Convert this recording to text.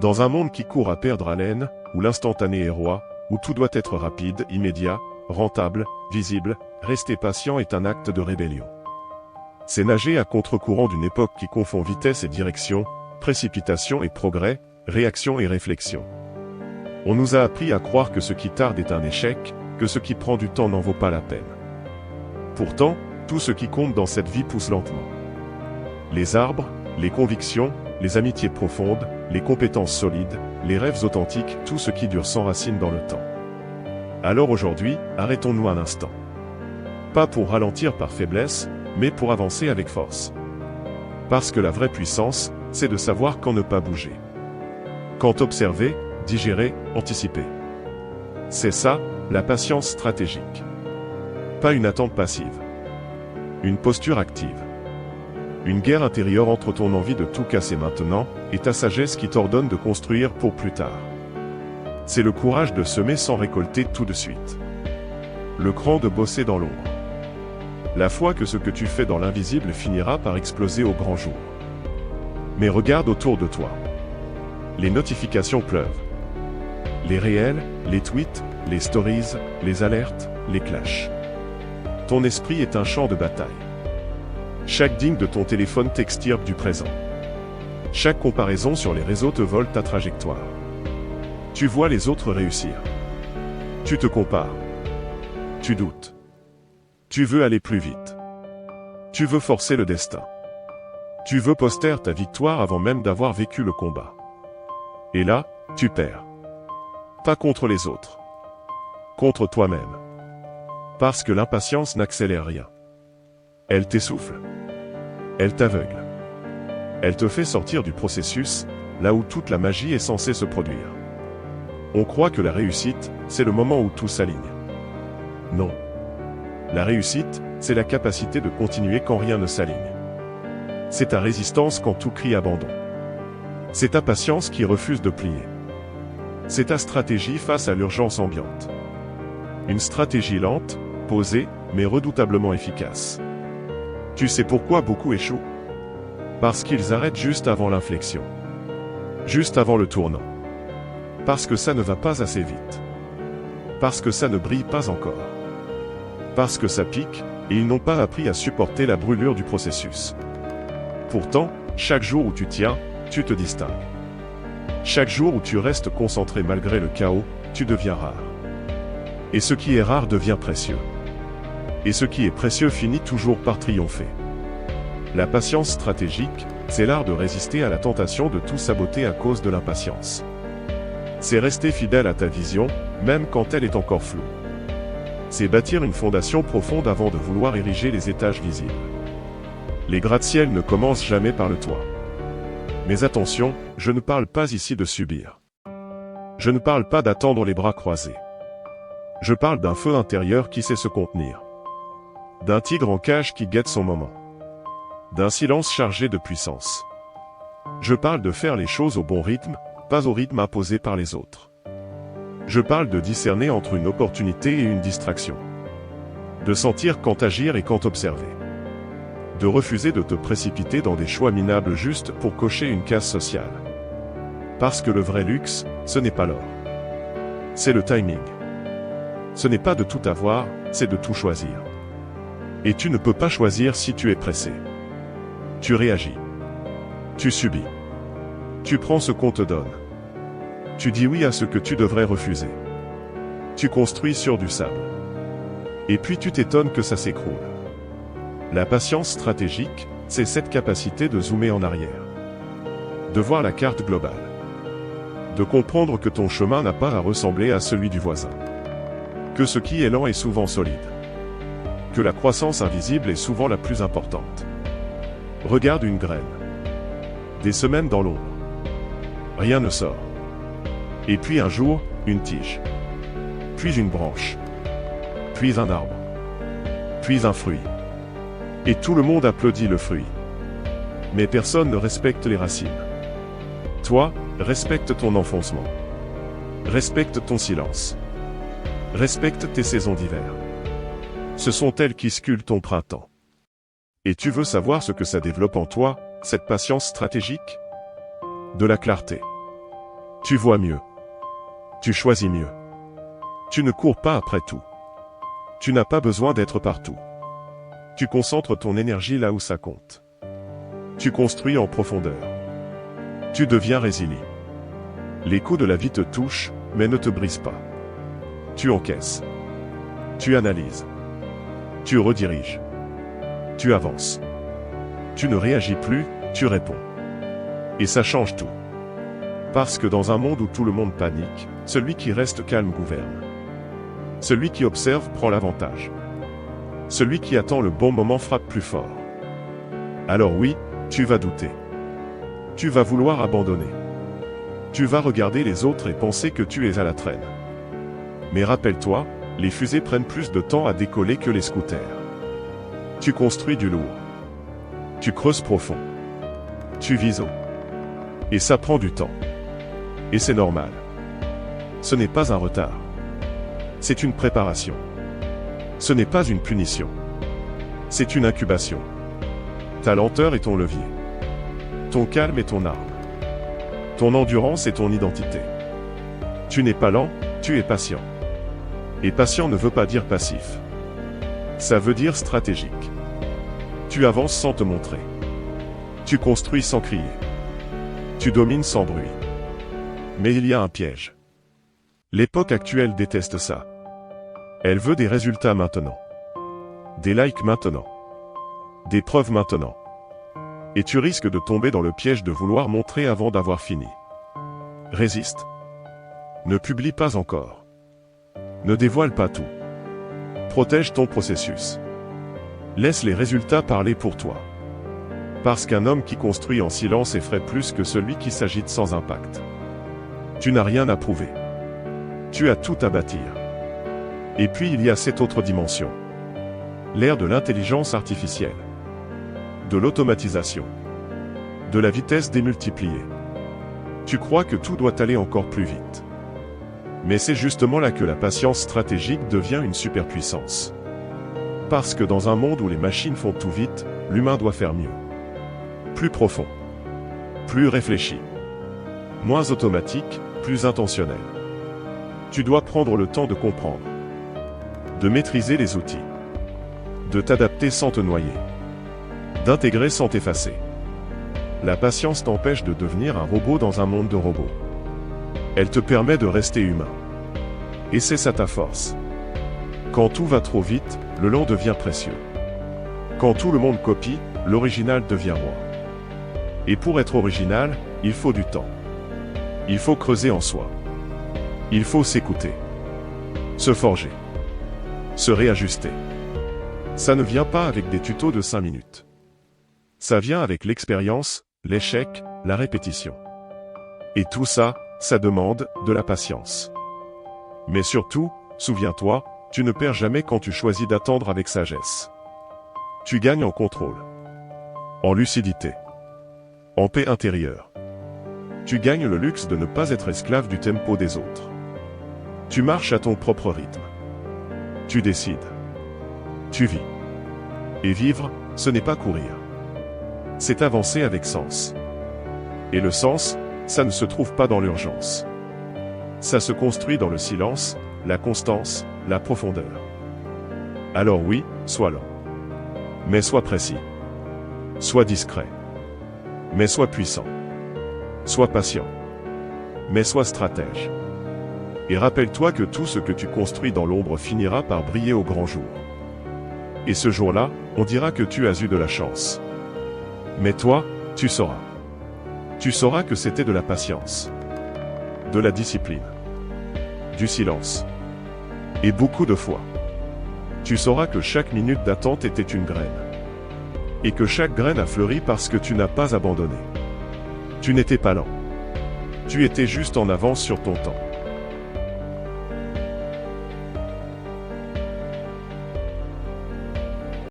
Dans un monde qui court à perdre haleine, où l'instantané est roi, où tout doit être rapide, immédiat, rentable, visible, rester patient est un acte de rébellion. C'est nager à contre-courant d'une époque qui confond vitesse et direction, précipitation et progrès, réaction et réflexion. On nous a appris à croire que ce qui tarde est un échec, que ce qui prend du temps n'en vaut pas la peine. Pourtant, tout ce qui compte dans cette vie pousse lentement. Les arbres, les convictions, les amitiés profondes, les compétences solides, les rêves authentiques, tout ce qui dure s'enracine dans le temps. Alors aujourd'hui, arrêtons-nous un instant. Pas pour ralentir par faiblesse, mais pour avancer avec force. Parce que la vraie puissance, c'est de savoir quand ne pas bouger. Quand observer, digérer, anticiper. C'est ça, la patience stratégique. Pas une attente passive. Une posture active. Une guerre intérieure entre ton envie de tout casser maintenant et ta sagesse qui t'ordonne de construire pour plus tard. C'est le courage de semer sans récolter tout de suite. Le cran de bosser dans l'ombre. La foi que ce que tu fais dans l'invisible finira par exploser au grand jour. Mais regarde autour de toi. Les notifications pleuvent. Les réels, les tweets, les stories, les alertes, les clashs. Ton esprit est un champ de bataille. Chaque ding de ton téléphone t'extirpe du présent. Chaque comparaison sur les réseaux te vole ta trajectoire. Tu vois les autres réussir. Tu te compares. Tu doutes. Tu veux aller plus vite. Tu veux forcer le destin. Tu veux poster ta victoire avant même d'avoir vécu le combat. Et là, tu perds. Pas contre les autres. Contre toi-même. Parce que l'impatience n'accélère rien. Elle t'essouffle. Elle t'aveugle. Elle te fait sortir du processus, là où toute la magie est censée se produire. On croit que la réussite, c'est le moment où tout s'aligne. Non. La réussite, c'est la capacité de continuer quand rien ne s'aligne. C'est ta résistance quand tout crie abandon. C'est ta patience qui refuse de plier. C'est ta stratégie face à l'urgence ambiante. Une stratégie lente, posée, mais redoutablement efficace. Tu sais pourquoi beaucoup échouent? Parce qu'ils arrêtent juste avant l'inflexion. Juste avant le tournant. Parce que ça ne va pas assez vite. Parce que ça ne brille pas encore. Parce que ça pique, et ils n'ont pas appris à supporter la brûlure du processus. Pourtant, chaque jour où tu tiens, tu te distingues. Chaque jour où tu restes concentré malgré le chaos, tu deviens rare. Et ce qui est rare devient précieux. Et ce qui est précieux finit toujours par triompher. La patience stratégique, c'est l'art de résister à la tentation de tout saboter à cause de l'impatience. C'est rester fidèle à ta vision, même quand elle est encore floue. C'est bâtir une fondation profonde avant de vouloir ériger les étages visibles. Les gratte-ciel ne commencent jamais par le toit. Mais attention, je ne parle pas ici de subir. Je ne parle pas d'attendre les bras croisés. Je parle d'un feu intérieur qui sait se contenir. D'un tigre en cage qui guette son moment. D'un silence chargé de puissance. Je parle de faire les choses au bon rythme, pas au rythme imposé par les autres. Je parle de discerner entre une opportunité et une distraction. De sentir quand agir et quand observer. De refuser de te précipiter dans des choix minables juste pour cocher une case sociale. Parce que le vrai luxe, ce n'est pas l'or. C'est le timing. Ce n'est pas de tout avoir, c'est de tout choisir. Et tu ne peux pas choisir si tu es pressé. Tu réagis. Tu subis. Tu prends ce qu'on te donne. Tu dis oui à ce que tu devrais refuser. Tu construis sur du sable. Et puis tu t'étonnes que ça s'écroule. La patience stratégique, c'est cette capacité de zoomer en arrière. De voir la carte globale. De comprendre que ton chemin n'a pas à ressembler à celui du voisin. Que ce qui est lent est souvent solide. Que la croissance invisible est souvent la plus importante. Regarde une graine. Des semaines dans l'ombre. Rien ne sort. Et puis un jour, une tige. Puis une branche. Puis un arbre. Puis un fruit. Et tout le monde applaudit le fruit. Mais personne ne respecte les racines. Toi, respecte ton enfoncement. Respecte ton silence. Respecte tes saisons d'hiver. Ce sont elles qui sculptent ton printemps. Et tu veux savoir ce que ça développe en toi, cette patience stratégique? De la clarté. Tu vois mieux. Tu choisis mieux. Tu ne cours pas après tout. Tu n'as pas besoin d'être partout. Tu concentres ton énergie là où ça compte. Tu construis en profondeur. Tu deviens résilient. Les coups de la vie te touchent, mais ne te brisent pas. Tu encaisses. Tu analyses. Tu rediriges. Tu avances. Tu ne réagis plus, tu réponds. Et ça change tout. Parce que dans un monde où tout le monde panique, celui qui reste calme gouverne. Celui qui observe prend l'avantage. Celui qui attend le bon moment frappe plus fort. Alors oui, tu vas douter. Tu vas vouloir abandonner. Tu vas regarder les autres et penser que tu es à la traîne. Mais rappelle-toi, les fusées prennent plus de temps à décoller que les scooters. Tu construis du lourd. Tu creuses profond. Tu vises haut. Et ça prend du temps. Et c'est normal. Ce n'est pas un retard. C'est une préparation. Ce n'est pas une punition. C'est une incubation. Ta lenteur est ton levier. Ton calme est ton arme. Ton endurance est ton identité. Tu n'es pas lent, tu es patient. Et patient ne veut pas dire passif. Ça veut dire stratégique. Tu avances sans te montrer. Tu construis sans crier. Tu domines sans bruit. Mais il y a un piège. L'époque actuelle déteste ça. Elle veut des résultats maintenant. Des likes maintenant. Des preuves maintenant. Et tu risques de tomber dans le piège de vouloir montrer avant d'avoir fini. Résiste. Ne publie pas encore. Ne dévoile pas tout. Protège ton processus. Laisse les résultats parler pour toi. Parce qu'un homme qui construit en silence effraie plus que celui qui s'agite sans impact. Tu n'as rien à prouver. Tu as tout à bâtir. Et puis il y a cette autre dimension. L'ère de l'intelligence artificielle. De l'automatisation. De la vitesse démultipliée. Tu crois que tout doit aller encore plus vite. Mais c'est justement là que la patience stratégique devient une superpuissance. Parce que dans un monde où les machines font tout vite, l'humain doit faire mieux. Plus profond. Plus réfléchi. Moins automatique, plus intentionnel. Tu dois prendre le temps de comprendre. De maîtriser les outils. De t'adapter sans te noyer. D'intégrer sans t'effacer. La patience t'empêche de devenir un robot dans un monde de robots. Elle te permet de rester humain. Et c'est ça ta force. Quand tout va trop vite, le lent devient précieux. Quand tout le monde copie, l'original devient roi. Et pour être original, il faut du temps. Il faut creuser en soi. Il faut s'écouter. Se forger. Se réajuster. Ça ne vient pas avec des tutos de 5 minutes. Ça vient avec l'expérience, l'échec, la répétition. Et tout ça, ça demande de la patience. Mais surtout, souviens-toi, tu ne perds jamais quand tu choisis d'attendre avec sagesse. Tu gagnes en contrôle. En lucidité. En paix intérieure. Tu gagnes le luxe de ne pas être esclave du tempo des autres. Tu marches à ton propre rythme. Tu décides. Tu vis. Et vivre, ce n'est pas courir. C'est avancer avec sens. Et le sens, ça ne se trouve pas dans l'urgence. Ça se construit dans le silence, la constance, la profondeur. Alors oui, sois lent. Mais sois précis. Sois discret. Mais sois puissant. Sois patient. Mais sois stratège. Et rappelle-toi que tout ce que tu construis dans l'ombre finira par briller au grand jour. Et ce jour-là, on dira que tu as eu de la chance. Mais toi, tu sauras. Tu sauras que c'était de la patience. De la discipline. Du silence. Et beaucoup de fois. Tu sauras que chaque minute d'attente était une graine. Et que chaque graine a fleuri parce que tu n'as pas abandonné. Tu n'étais pas lent. Tu étais juste en avance sur ton temps.